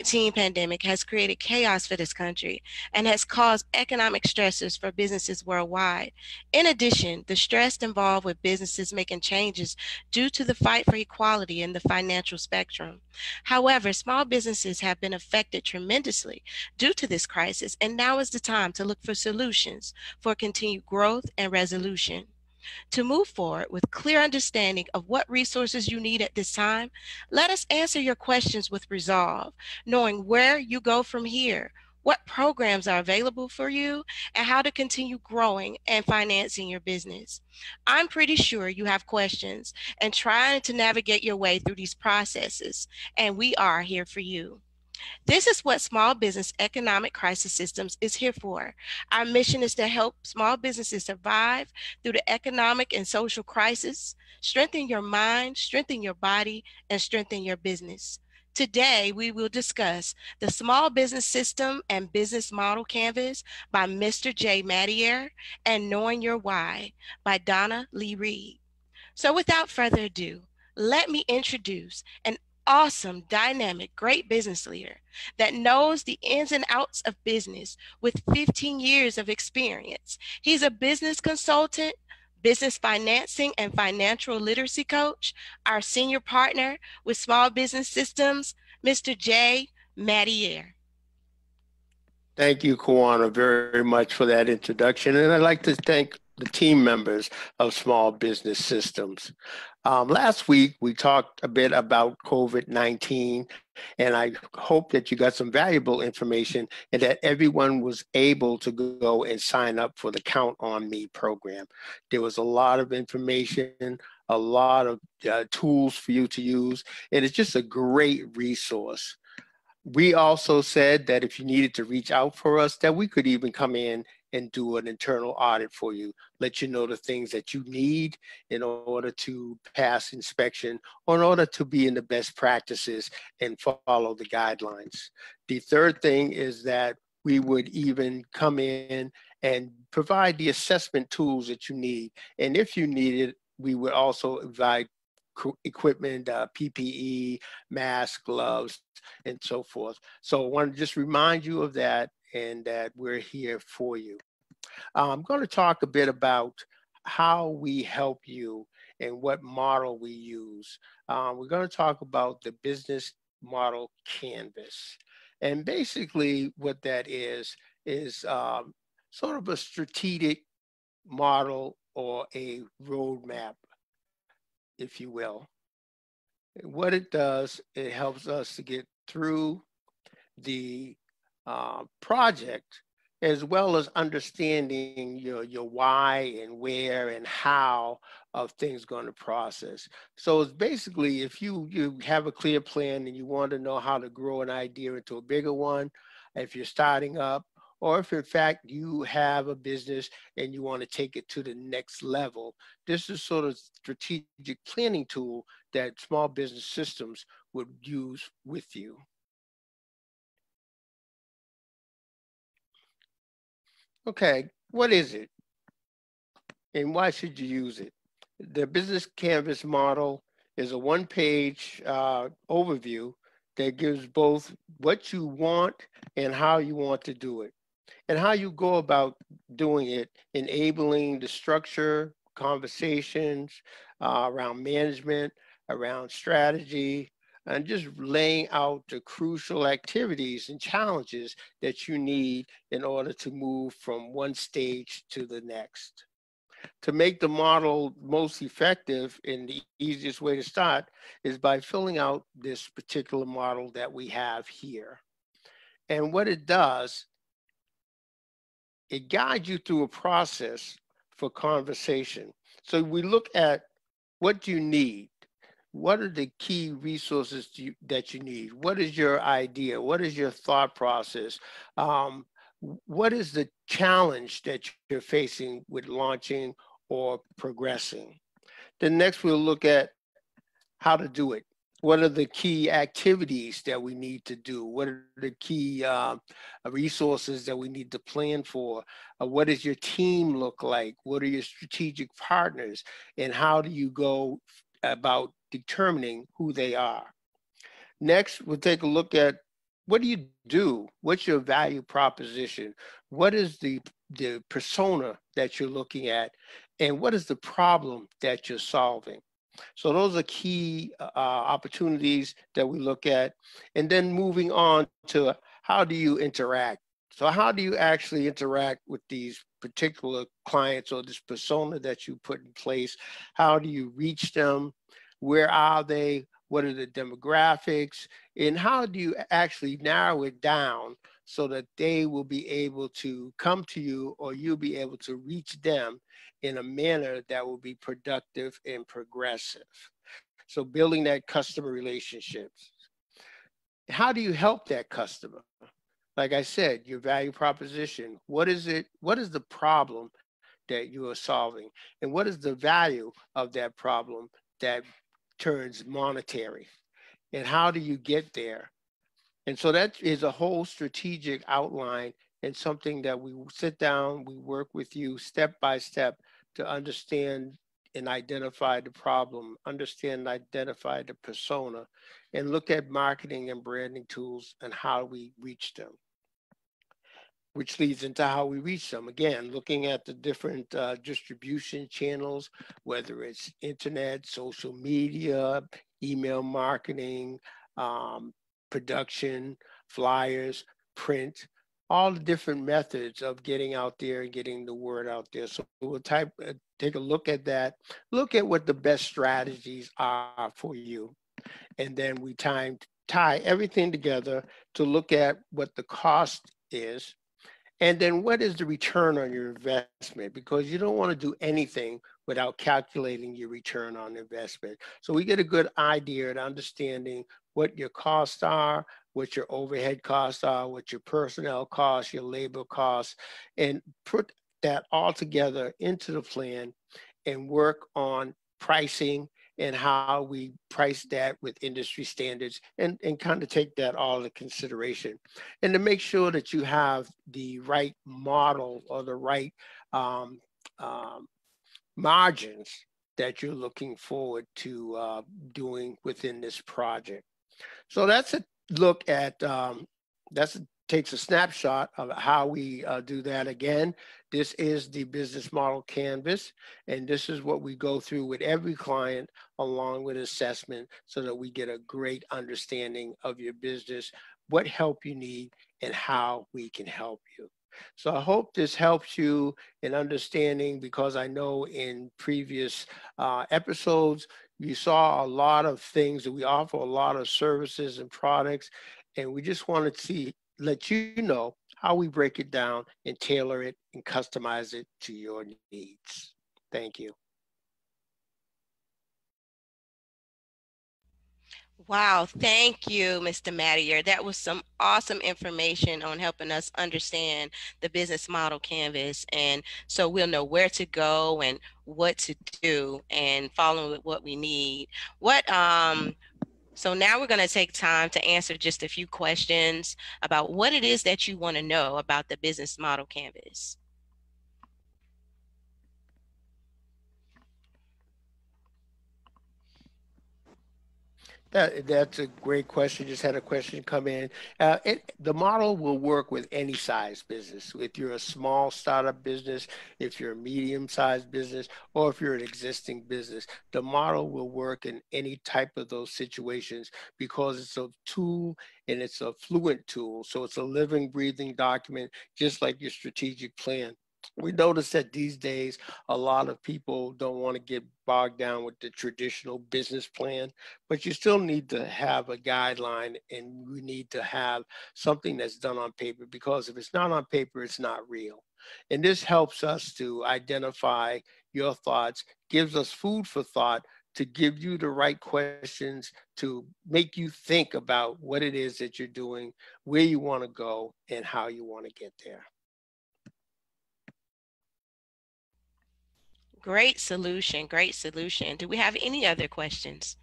COVID-19 pandemic has created chaos for this country and has caused economic stressors for businesses worldwide. In addition, the stress involved with businesses making changes due to the fight for equality in the financial spectrum. However, small businesses have been affected tremendously due to this crisis, and now is the time to look for solutions for continued growth and resolution. To move forward with clear understanding of what resources you need at this time, let us answer your questions with resolve, knowing where you go from here, what programs are available for you, and how to continue growing and financing your business. I'm pretty sure you have questions and trying to navigate your way through these processes, and we are here for you. This is what Small Business Economic Crisis Systems is here for. Our mission is to help small businesses survive through the economic and social crisis, strengthen your mind, strengthen your body, and strengthen your business. Today, we will discuss the Small Business System and Business Model Canvas by Mr. J. Mattier and Knowing Your Why by Donna Lee Reed. So without further ado, let me introduce an awesome, dynamic, great business leader that knows the ins and outs of business with 15 years of experience. He's a business consultant, business financing and financial literacy coach, our senior partner with Small Business Systems, Mr. J. Mattier. Thank you, Kawana, very much for that introduction. And I'd like to thank the team members of Small Business Systems. Last week, we talked a bit about COVID-19, and I hope that you got some valuable information and that everyone was able to go and sign up for the Count on Me program. There was a lot of information, a lot of tools for you to use, and it's just a great resource. We also said that if you needed to reach out for us, that we could even come in and do an internal audit for you, let you know the things that you need in order to pass inspection or in order to be in the best practices and follow the guidelines. The third thing is that we would even come in and provide the assessment tools that you need. And if you need it, we would also provide equipment, PPE, masks, gloves, and so forth. So I want to just remind you of that and that we're here for you. I'm going to talk a bit about how we help you and what model we use. We're going to talk about the business model canvas. And basically what that is sort of a strategic model or a roadmap, if you will. And what it does, it helps us to get through the project as well as understanding your why and where and how of things going to process. So it's basically if you have a clear plan and you want to know how to grow an idea into a bigger one, if you're starting up, or if in fact you have a business and you want to take it to the next level, this is sort of strategic planning tool that Small Business Systems would use with you. Okay, what is it? And why should you use it? The Business Canvas model is a one-page overview that gives both what you want and how you want to do it, and how you go about doing it, enabling the structure, conversations around management, around strategy, and just laying out the crucial activities and challenges that you need in order to move from one stage to the next. To make the model most effective, and the easiest way to start is by filling out this particular model that we have here. And what it does, it guides you through a process for conversation. So we look at what do you need? What are the key resources that you need? What is your idea? What is your thought process? What is the challenge that you're facing with launching or progressing? Then next we'll look at how to do it. What are the key activities that we need to do? What are the key resources that we need to plan for? What does your team look like? What are your strategic partners? And how do you go about determining who they are? Next, we'll take a look at what do you do? What's your value proposition? What is the persona that you're looking at, and what is the problem that you're solving? So those are key opportunities that we look at. And then moving on to how do you interact? So how do you actually interact with these particular clients or this persona that you put in place? How do you reach them? Where are they? What are the demographics? And how do you actually narrow it down so that they will be able to come to you, or you'll be able to reach them in a manner that will be productive and progressive? So building that customer relationships. How do you help that customer? Like I said, your value proposition. What is it? What is the problem that you are solving? And what is the value of that problem that turns monetary? And how do you get there? And so that is a whole strategic outline, and something that we sit down, we work with you step by step to understand and identify the problem, understand and identify the persona, and look at marketing and branding tools and how we reach them, which leads into how we reach them. Again, looking at the different distribution channels, whether it's internet, social media, email marketing, um, production, flyers, print, all the different methods of getting out there and getting the word out there. So we'll take a look at that, look at what the best strategies are for you, and then we tie everything together to look at what the cost is, and then what is the return on your investment? Because you don't want to do anything without calculating your return on investment. So we get a good idea and understanding what your costs are, what your overhead costs are, what your personnel costs, your labor costs, and put that all together into the plan and work on pricing and how we price that with industry standards, and kind of take that all into consideration. And to make sure that you have the right model or the right um, um, margins that you're looking forward to doing within this project. So that's a look at takes a snapshot of how we do that. Again, this is the business model canvas, and this is what we go through with every client along with assessment, so that we get a great understanding of your business, what help you need, and how we can help you. So I hope this helps you in understanding, because I know in previous episodes, you saw a lot of things that we offer, a lot of services and products, and we just wanted to let you know how we break it down and tailor it and customize it to your needs. Thank you. Wow, thank you, Mr. Mattier. That was some awesome information on helping us understand the business model canvas. And so we'll know where to go and what to do and follow what we need. So now we're going to take time to answer just a few questions about what it is that you want to know about the business model canvas. That's a great question. Just had a question come in. The model will work with any size business. If you're a small startup business, if you're a medium-sized business, or if you're an existing business, the model will work in any type of those situations, because it's a tool and it's a fluent tool. So it's a living, breathing document, just like your strategic plan. We notice that these days, a lot of people don't want to get bogged down with the traditional business plan, but you still need to have a guideline, and we need to have something that's done on paper, because if it's not on paper, it's not real. And this helps us to identify your thoughts, gives us food for thought to give you the right questions to make you think about what it is that you're doing, where you want to go, and how you want to get there. Great solution. Great solution. Do we have any other questions?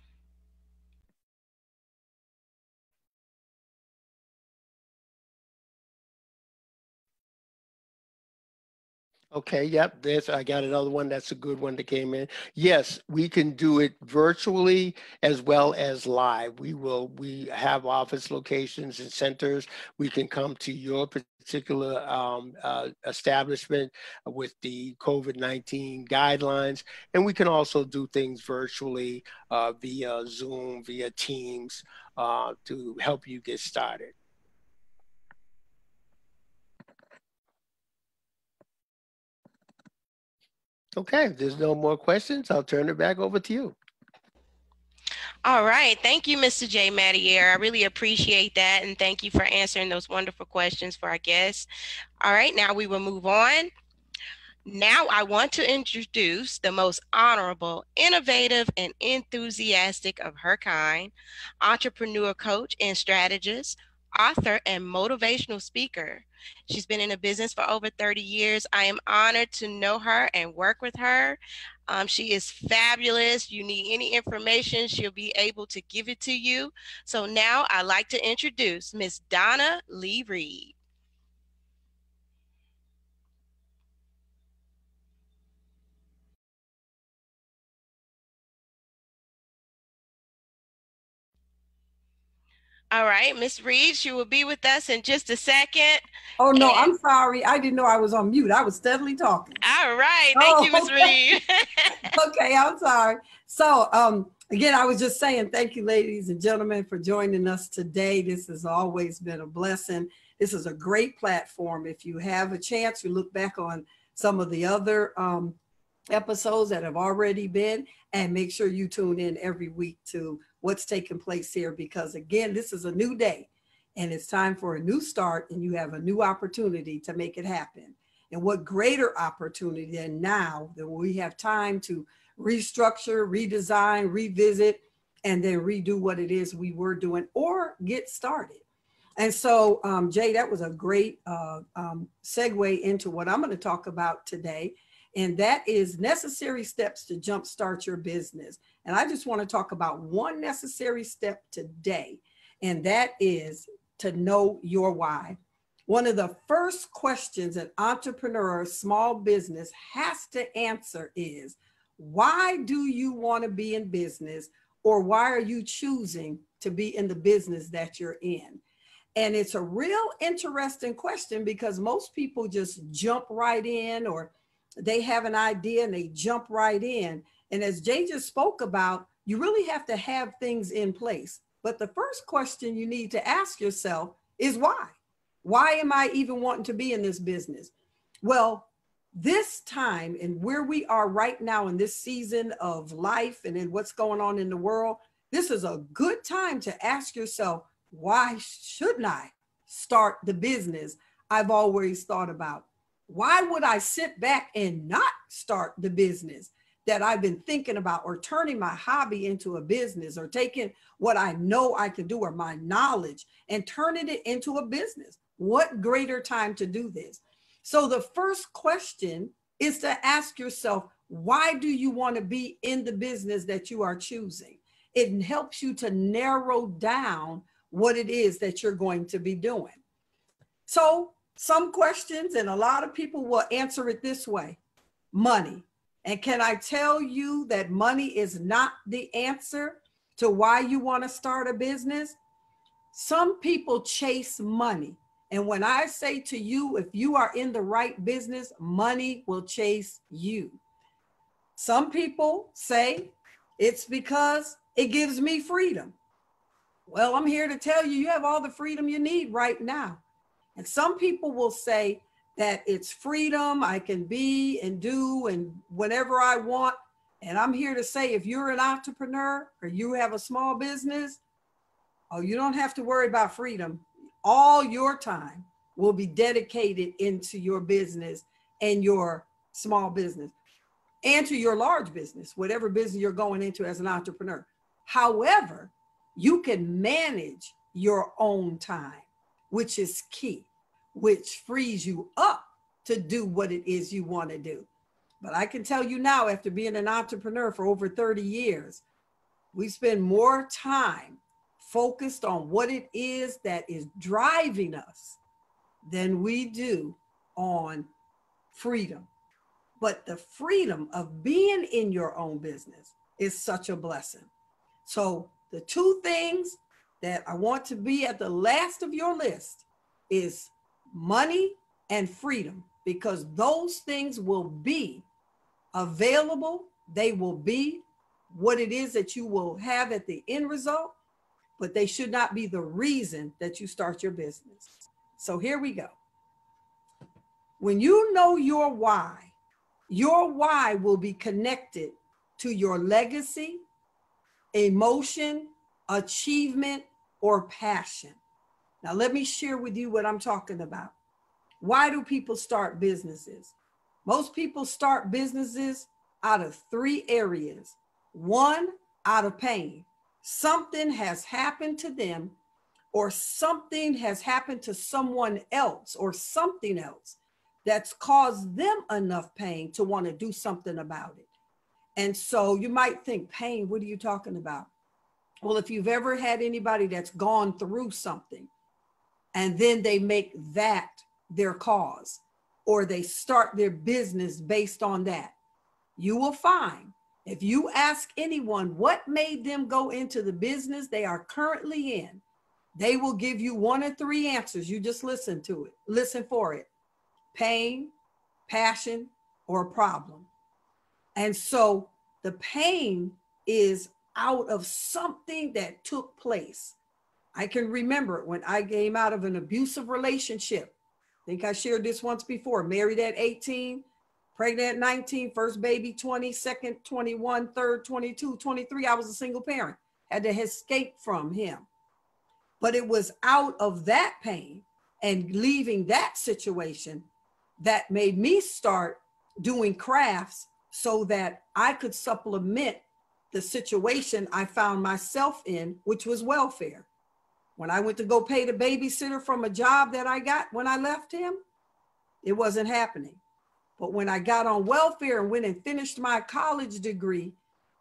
Okay, yep, I got another one. That's a good one that came in. Yes, we can do it virtually as well as live. We have office locations and centers. We can come to your particular establishment with the COVID-19 guidelines, and we can also do things virtually via Zoom, via Teams, to help you get started. Okay, if there's no more questions, I'll turn it back over to you. All right. Thank you, Mr. J. Mattier. I really appreciate that. And thank you for answering those wonderful questions for our guests. All right. Now we will move on. Now I want to introduce the most honorable, innovative, and enthusiastic of her kind, entrepreneur coach and strategist, author, and motivational speaker. She's been in the business for over 30 years. I am honored to know her and work with her. She is fabulous. You need any information, she'll be able to give it to you. So now I'd like to introduce Miss Donna Lee Reed. All right, Miss Reed, she will be with us in just a second. Oh no, And I'm sorry. I didn't know I was on mute. I was steadily talking. all right, thank you, Miss Oh, Reed. okay. I'm sorry. So, again, I was just saying thank you, ladies and gentlemen, for joining us today. This has always been a blessing. This is a great platform. If you have a chance, you look back on some of the other episodes that have already been, and make sure you tune in every week to what's taking place here, because again, this is a new day and it's time for a new start, and you have a new opportunity to make it happen. And what greater opportunity than now that we have time to restructure, redesign, revisit, and then redo what it is we were doing or get started. And so, Jay, that was a great segue into what I'm going to talk about today. And that is necessary steps to jumpstart your business. And I just want to talk about one necessary step today, and that is to know your why. One of the first questions an entrepreneur, small business has to answer is, why do you want to be in business, or why are you choosing to be in the business that you're in? And it's a real interesting question, because most people just jump right in, or they have an idea and they jump right in. And as Jay just spoke about, you really have to have things in place. But the first question you need to ask yourself is why? Why am I even wanting to be in this business? Well, this time and where we are right now in this season of life and in what's going on in the world, this is a good time to ask yourself, why shouldn't I start the business I've always thought about? Why would I sit back and not start the business that I've been thinking about, or turning my hobby into a business, or taking what I know I can do, or my knowledge, and turning it into a business? What greater time to do this? So the first question is to ask yourself, why do you want to be in the business that you are choosing? It helps you to narrow down what it is that you're going to be doing. So some questions, and a lot of people will answer it this way: money. And can I tell you that money is not the answer to why you want to start a business? Some people chase money. And when I say to you, if you are in the right business, money will chase you. Some people say it's because it gives me freedom. Well, I'm here to tell you, you have all the freedom you need right now. And some people will say that it's freedom, I can be and do and whatever I want. And I'm here to say, if you're an entrepreneur or you have a small business, oh, you don't have to worry about freedom. All your time will be dedicated into your business and your small business, and to your large business, whatever business you're going into as an entrepreneur. However, you can manage your own time, which is key, which frees you up to do what it is you want to do. But I can tell you now, after being an entrepreneur for over 30 years, we spend more time focused on what it is that is driving us than we do on freedom. but the freedom of being in your own business is such a blessing. So the two things that I want to be at the last of your list is money and freedom, because those things will be available. They will be what it is that you will have at the end result, but they should not be the reason that you start your business. So here we go. When you know your why will be connected to your legacy, emotion, achievement, or passion. Now, let me share with you what I'm talking about. Why do people start businesses? Most people start businesses out of three areas. One, out of pain. Something has happened to them, or something has happened to someone else, or something else that's caused them enough pain to want to do something about it. And so you might think, pain, what are you talking about? Well, if you've ever had anybody that's gone through something and then they make that their cause, or they start their business based on that, you will find, if you ask anyone what made them go into the business they are currently in, they will give you one of three answers. You just listen to it, listen for it: pain, passion, or problem. And so the pain is out of something that took place. I can remember when I came out of an abusive relationship. I think I shared this once before. Married at 18, pregnant at 19, first baby 20, second 21, third 22, 23. I was a single parent, had to escape from him. But it was out of that pain and leaving that situation that made me start doing crafts so that I could supplement the situation I found myself in, which was welfare. When I went to go pay the babysitter from a job that I got when I left him, it wasn't happening. But when I got on welfare and went and finished my college degree,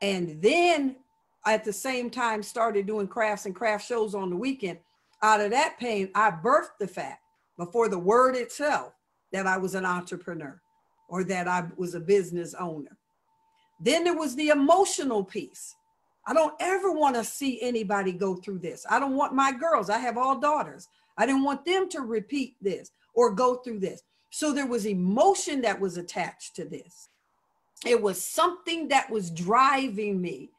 and then at the same time started doing crafts and craft shows on the weekend, out of that pain, I birthed the fact before the word itself that I was an entrepreneur or that I was a business owner. Then there was the emotional piece. I don't ever want to see anybody go through this. I don't want my girls, I have all daughters, I didn't want them to repeat this or go through this. So there was emotion that was attached to this. It was something that was driving me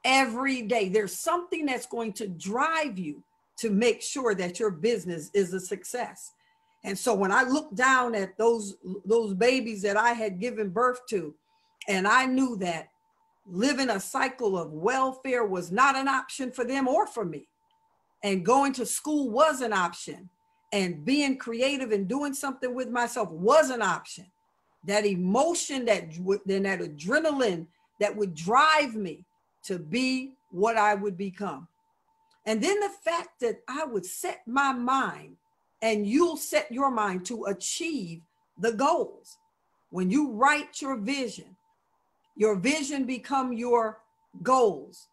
every day. There's something that's going to drive you to make sure that your business is a success. And so when I looked down at those babies that I had given birth to, and I knew that living a cycle of welfare was not an option for them or for me, and going to school was an option, and being creative and doing something with myself was an option, that emotion, that adrenaline that would drive me to be what I would become. And then the fact that I would set my mind, and you'll set your mind to achieve the goals. When you write your vision become your goals.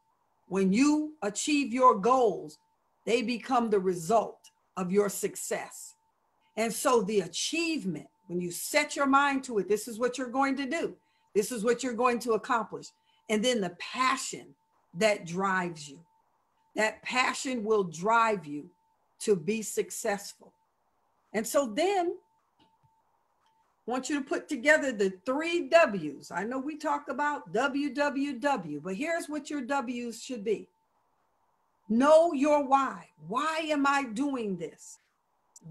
When you achieve your goals, they become the result of your success. And so the achievement, when you set your mind to it, this is what you're going to do. This is what you're going to accomplish. And then the passion that drives you. That passion will drive you to be successful. And so then I want you to put together the 3 W's. I know we talk about WWW, but here's what your W's should be. Know your why. Why am I doing this?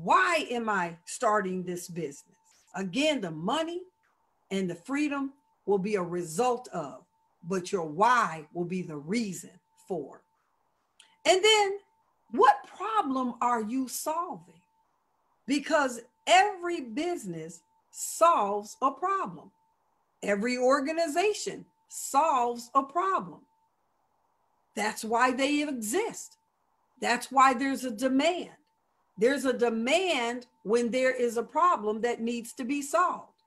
Why am I starting this business? Again, the money and the freedom will be a result of, but your why will be the reason for. And then what problem are you solving? Because every business solves a problem. Every organization solves a problem. That's why they exist. That's why there's a demand. There's a demand when there is a problem that needs to be solved.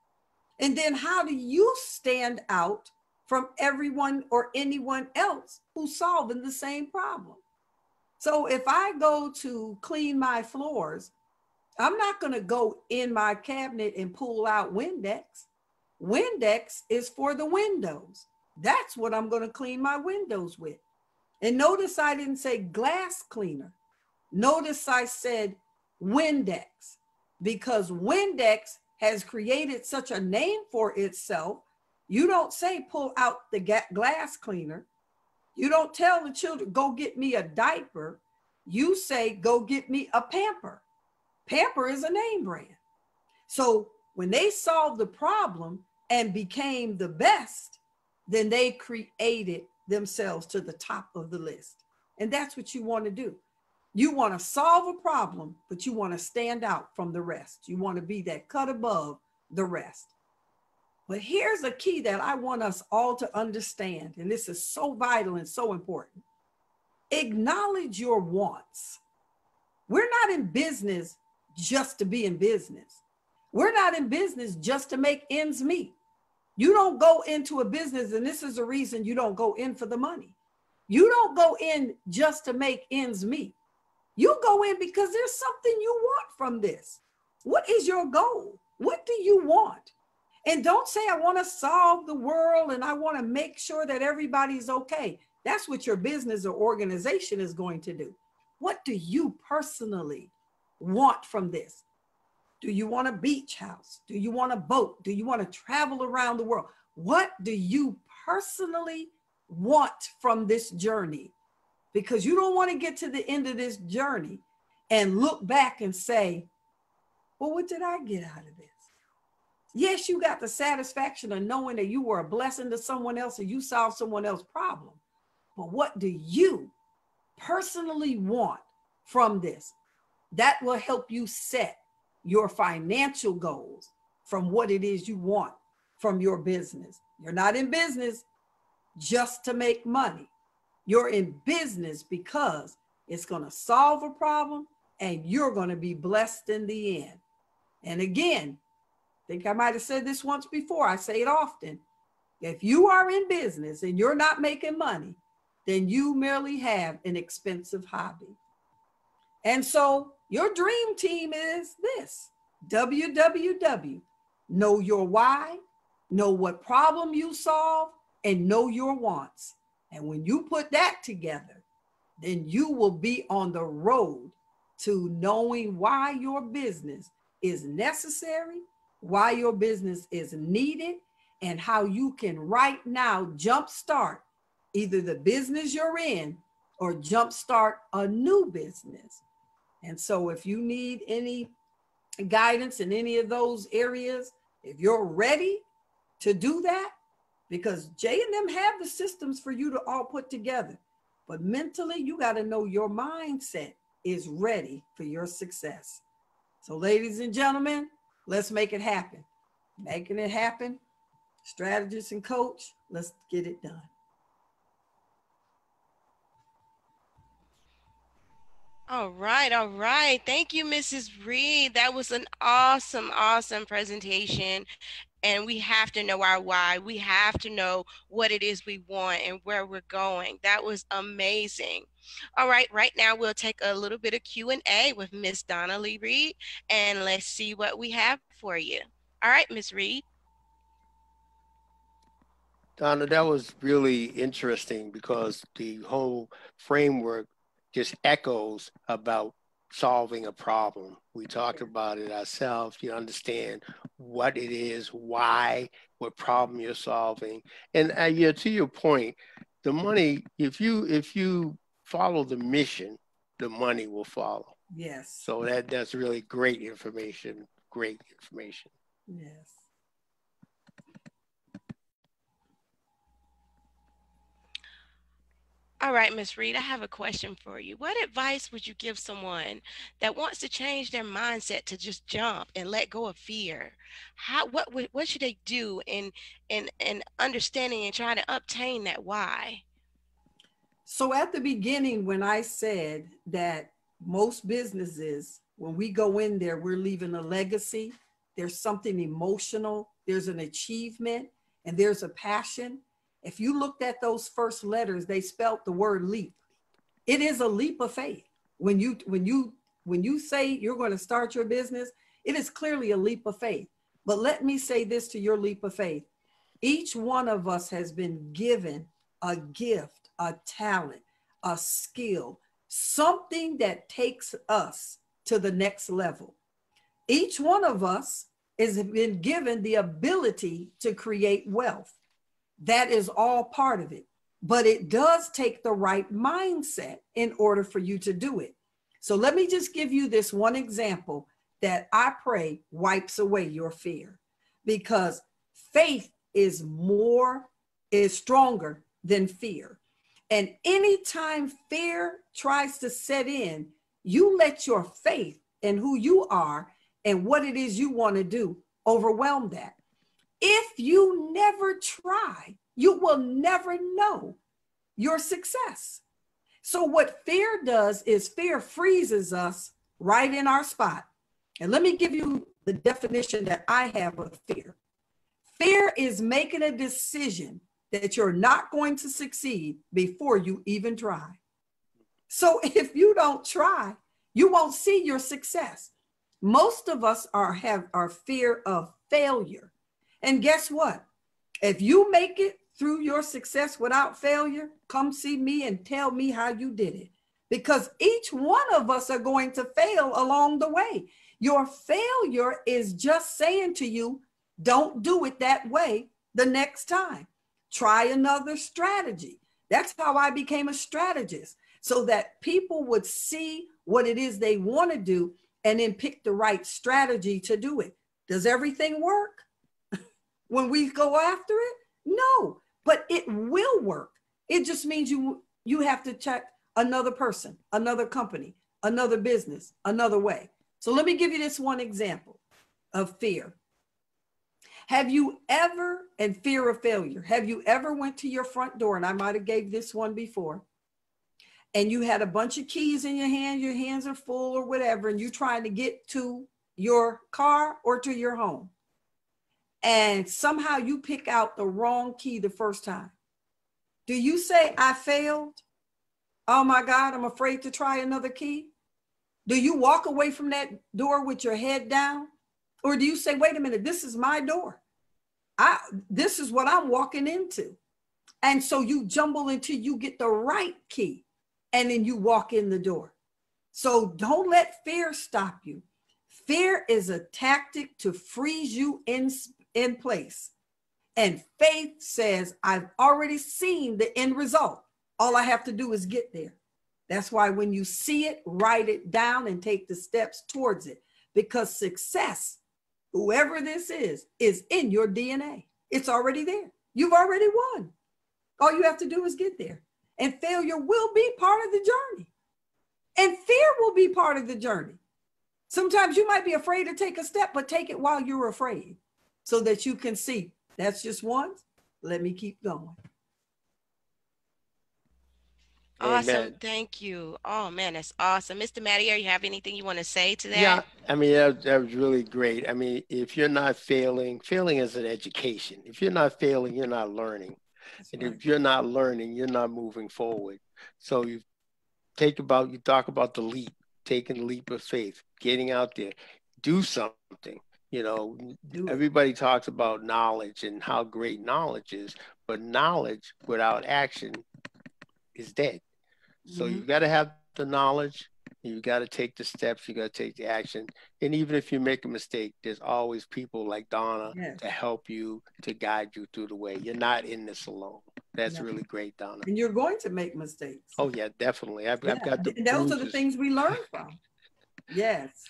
And then how do you stand out from everyone or anyone else who's solving the same problem? So if I go to clean my floors, I'm not going to go in my cabinet and pull out Windex. Windex is for the windows. That's what I'm going to clean my windows with. And notice I didn't say glass cleaner. Notice I said Windex, because Windex has created such a name for itself. You don't say pull out the glass cleaner. You don't tell the children, go get me a diaper. You say, go get me a Pamper. Pamper is a name brand. So when they solved the problem and became the best, then they created themselves to the top of the list. And that's what you want to do. You want to solve a problem, but you want to stand out from the rest. You want to be that cut above the rest. But here's a key that I want us all to understand, and this is so vital and so important. Acknowledge your wants. We're not in business just to be in business. We're not in business just to make ends meet. You don't go into a business, and this is the reason you don't go in for the money. You don't go in just to make ends meet. You go in because there's something you want from this. What is your goal? What do you want? And don't say, I want to solve the world and I want to make sure that everybody's okay. That's what your business or organization is going to do. What do you personally want from this? Do you want a beach house? Do you want a boat? Do you want to travel around the world? What do you personally want from this journey? Because you don't want to get to the end of this journey and look back and say, well, what did I get out of this? Yes, you got the satisfaction of knowing that you were a blessing to someone else and you solved someone else's problem. But what do you personally want from this? That will help you set your financial goals from what it is you want from your business. You're not in business just to make money. You're in business because it's going to solve a problem and you're going to be blessed in the end. And again, I think I might have said this once before. I say it often. If you are in business and you're not making money, then you merely have an expensive hobby. And so your dream team is this: WWW. Know your why, know what problem you solve, and know your wants. And when you put that together, then you will be on the road to knowing why your business is necessary, why your business is needed, and how you can right now jumpstart either the business you're in or jumpstart a new business. And so if you need any guidance in any of those areas, if you're ready to do that, because Jay and them have the systems for you to all put together, but mentally you got to know your mindset is ready for your success. So ladies and gentlemen, let's make it happen. Making it happen, strategist and coach, let's get it done. All right, all right. Thank you, Mrs. Reed. That was an awesome, awesome presentation. And we have to know our why. We have to know what it is we want and where we're going. That was amazing. All right now we'll take a little bit of Q&A with Miss Donna Lee Reed, and let's see what we have for you. All right, Miss Reed. Donna, that was really interesting because the whole framework just echoes about solving a problem. We talked about it ourselves. You understand what it is, why, what problem you're solving. And yeah, to your point, the money, if you follow the mission, the money will follow. Yes. So that's really great information. Great information. Yes. All right, Miss Reed, I have a question for you. What advice would you give someone that wants to change their mindset to just jump and let go of fear? What should they do in understanding and trying to obtain that why? So at the beginning, when I said that most businesses, when we go in there, we're leaving a legacy. There's something emotional, there's an achievement, and there's a passion. If you looked at those first letters, they spelt the word leap. It is a leap of faith. When you say you're going to start your business, it is clearly a leap of faith. But let me say this to your leap of faith. Each one of us has been given a gift, a talent, a skill, something that takes us to the next level. Each one of us has been given the ability to create wealth. That is all part of it. But it does take the right mindset in order for you to do it. So let me just give you this one example that I pray wipes away your fear, because faith is stronger than fear. And anytime fear tries to set in, you let your faith and who you are and what it is you want to do overwhelm that. If you never try, you will never know your success. So what fear does is fear freezes us right in our spot. And let me give you the definition that I have of fear. Fear is making a decision that you're not going to succeed before you even try. So if you don't try, you won't see your success. Most of us have our fear of failure. And guess what? If you make it through your success without failure, come see me and tell me how you did it. Because each one of us are going to fail along the way. Your failure is just saying to you, don't do it that way the next time. Try another strategy. That's how I became a strategist, so that people would see what it is they want to do and then pick the right strategy to do it. Does everything work when we go after it? No, but it will work. It just means you have to check another person, another company, another business, another way. So let me give you this one example of fear. Have you ever, and fear of failure, have you ever went to your front door, and I might have gave this one before, and you had a bunch of keys in your hands are full or whatever, and you're trying to get to your car or to your home, and somehow you pick out the wrong key the first time? Do you say, I failed? Oh my God, I'm afraid to try another key? Do you walk away from that door with your head down? Or do you say, wait a minute, this is my door. This is what I'm walking into. And so you jumble until you get the right key, and then you walk in the door. So don't let fear stop you. Fear is a tactic to freeze you in place. And faith says, I've already seen the end result. All I have to do is get there. That's why when you see it, write it down and take the steps towards it, because success, whoever this is in your DNA. It's already there. You've already won. All you have to do is get there. And failure will be part of the journey. And fear will be part of the journey. Sometimes you might be afraid to take a step, but take it while you're afraid, so that you can see, that's just once. Let me keep going. Awesome. Amen. Thank you. Oh man, that's awesome. Mr. Mattier, you have anything you want to say to that? Yeah, I mean, that was really great. I mean, if you're not failing is an education. If you're not failing, you're not learning. That's And right. if you're not learning, you're not moving forward. So you talk about the leap, taking the leap of faith, getting out there, do something. You know, Do it. everybody talks about knowledge and how great knowledge is, but knowledge without action is dead. So Mhm. you got to have the knowledge, you got to take the steps, you got to take the action. And even if you make a mistake, there's always people like Donna Yes. to help you, to guide you through the way. You're not in this alone. That's No. really great, Donna. And you're going to make mistakes. Oh yeah, definitely. I've Yeah. got the And those are the bruises. things we learn from. Yes.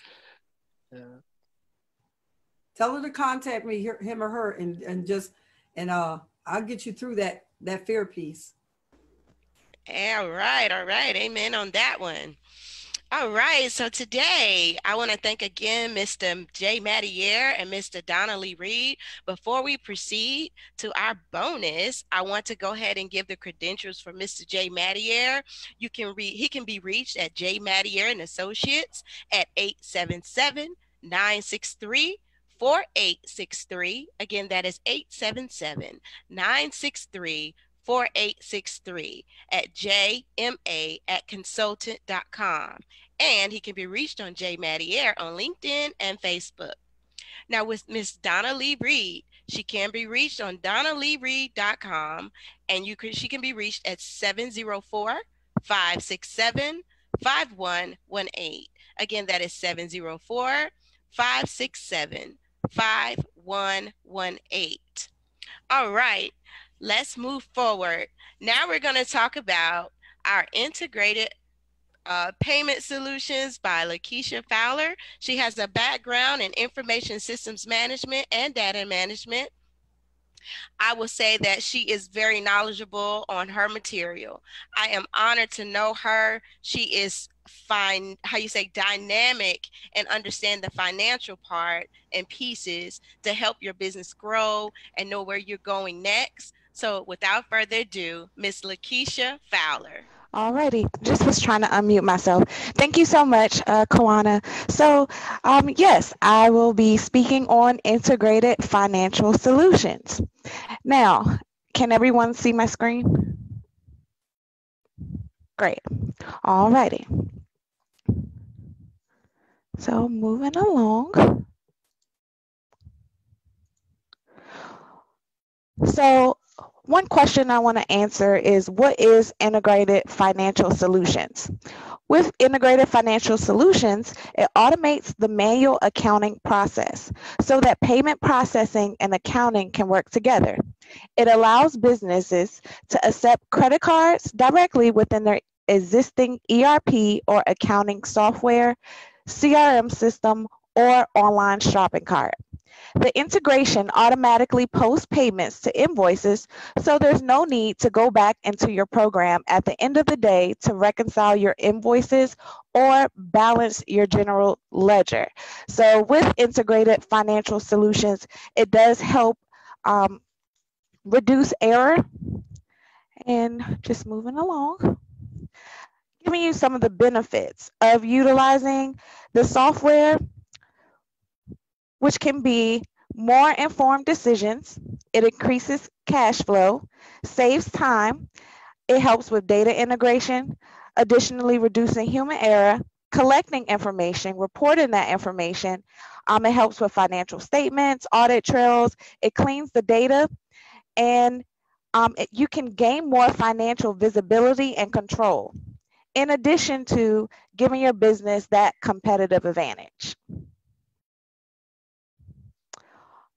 Yeah. Tell her to contact me, him or her, and I'll get you through that fear piece. All right. All right. Amen on that one. All right. So today I want to thank again Mr. J. Mattier and Mr. Donnelly Reed. Before we proceed to our bonus, I want to go ahead and give the credentials for Mr. J. Mattier. He can be reached at J. Mattier and Associates at 877-963-4863. Again, that is 877-963-4863 at jma@consultant.com. And he can be reached on J. Mattier on LinkedIn and Facebook. Now with Miss Donna Lee Reed, she can be reached on donnaleereed.com, and she can be reached at 704-567-5118. Again, that is 704-567-5118. All right, let's move forward. Now we're going to talk about our integrated payment solutions by Lakeisha Fowler. She has a background in information systems management and data management. I will say that she is very knowledgeable on her material. I am honored to know her. She is dynamic, and understand the financial part and pieces to help your business grow and know where you're going next. So without further ado, Miss Lakeisha Fowler. Alrighty, just was trying to unmute myself. Thank you so much, Kawana. So, yes, I will be speaking on integrated financial solutions. Now, can everyone see my screen? Great. Alrighty. So, moving along. So, one question I want to answer is, what is integrated financial solutions? With integrated financial solutions, it automates the manual accounting process so that payment processing and accounting can work together. It allows businesses to accept credit cards directly within their existing ERP or accounting software, CRM system, or online shopping cart. The integration automatically posts payments to invoices, so there's no need to go back into your program at the end of the day to reconcile your invoices or balance your general ledger. So with integrated financial solutions, it does help reduce error. And just moving along, giving you some of the benefits of utilizing the software, which can be more informed decisions. It increases cash flow, saves time. It helps with data integration, additionally reducing human error, collecting information, reporting that information. It helps with financial statements, audit trails. It cleans the data, and you can gain more financial visibility and control, in addition to giving your business that competitive advantage.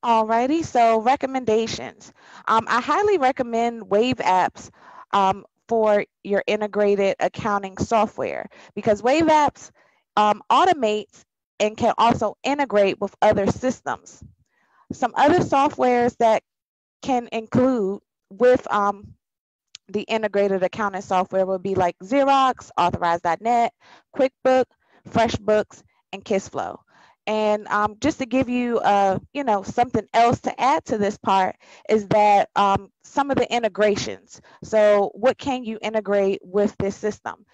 Alrighty, so recommendations. I highly recommend Wave apps for your integrated accounting software, because Wave apps automates and can also integrate with other systems. Some other softwares that can include with the integrated accounting software would be like Xerox, Authorize.net, QuickBooks, FreshBooks, and KissFlow. And just to give you, something else to add to this part is that some of the integrations. So what can you integrate with this system?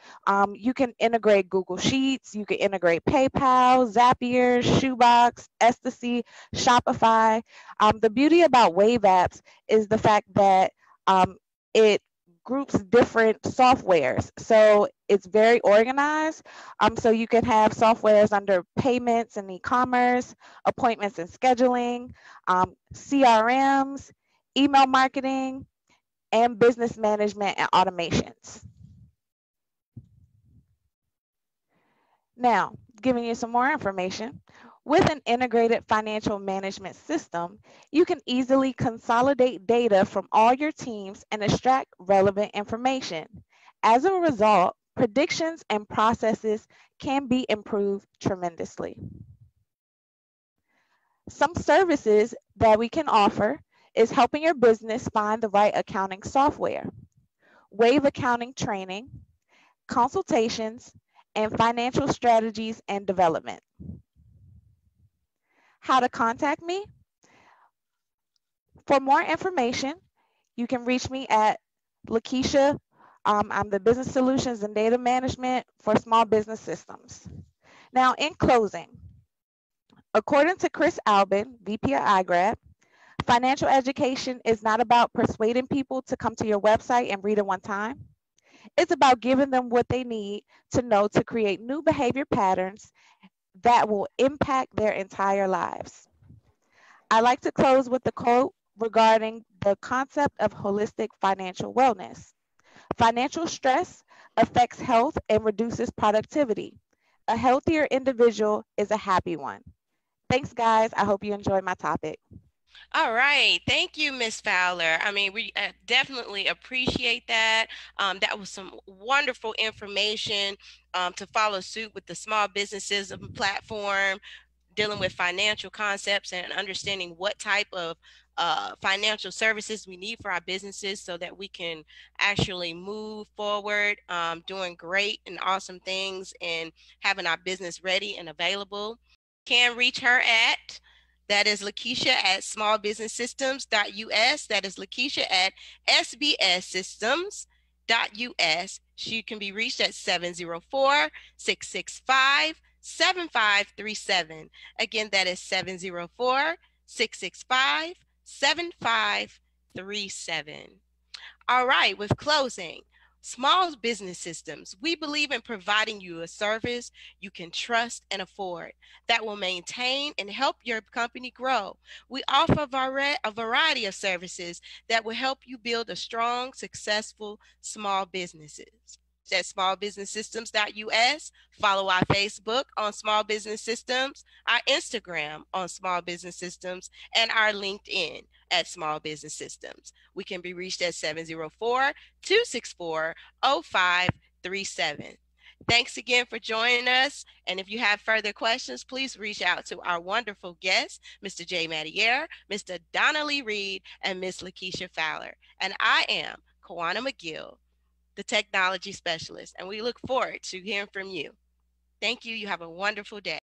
You can integrate Google Sheets, you can integrate PayPal, Zapier, Shoebox, Ecstasy, Shopify. The beauty about Wave apps is the fact that it groups different softwares. So it's very organized. So you can have softwares under payments and e-commerce, appointments and scheduling, CRMs, email marketing, and business management and automations. Now, giving you some more information. With an integrated financial management system, you can easily consolidate data from all your teams and extract relevant information. As a result, predictions and processes can be improved tremendously. Some services that we can offer is helping your business find the right accounting software, Wave accounting training, consultations, and financial strategies and development. How to contact me? For more information, you can reach me at Lakeisha. I'm the Business Solutions and Data Management for Small Business Systems. Now, in closing, according to Chris Albin, VP of iGrad, financial education is not about persuading people to come to your website and read it one time. It's about giving them what they need to know to create new behavior patterns that will impact their entire lives. I like to close with a quote regarding the concept of holistic financial wellness. Financial stress affects health and reduces productivity. A healthier individual is a happy one. Thanks, guys. I hope you enjoyed my topic. All right. Thank you, Miss Fowler. I mean, we definitely appreciate that. That was some wonderful information to follow suit with the small businesses platform, dealing with financial concepts and understanding what type of financial services we need for our businesses so that we can actually move forward, doing great and awesome things and having our business ready and available. Can reach her at, that is Lakeisha at smallbusinesssystems.us. That is Lakeisha at sbssystems.us. She can be reached at 704-665-7537. Again, that is 704-665-7537. All right, with closing, small business systems, we believe in providing you a service you can trust and afford that will maintain and help your company grow. We offer a variety of services that will help you build a strong, successful small businesses. At smallbusinesssystems.us. Follow our Facebook on Small Business Systems, our Instagram on Small Business Systems, and our LinkedIn at Small Business Systems. We can be reached at 704-264-0537. Thanks again for joining us. And if you have further questions, please reach out to our wonderful guests, Mr. Jay Matiere, Mr. Donnelly Reed, and Miss Lakeisha Fowler. And I am Kawana McGill, the technology specialist, and we look forward to hearing from you. Thank you. You have a wonderful day.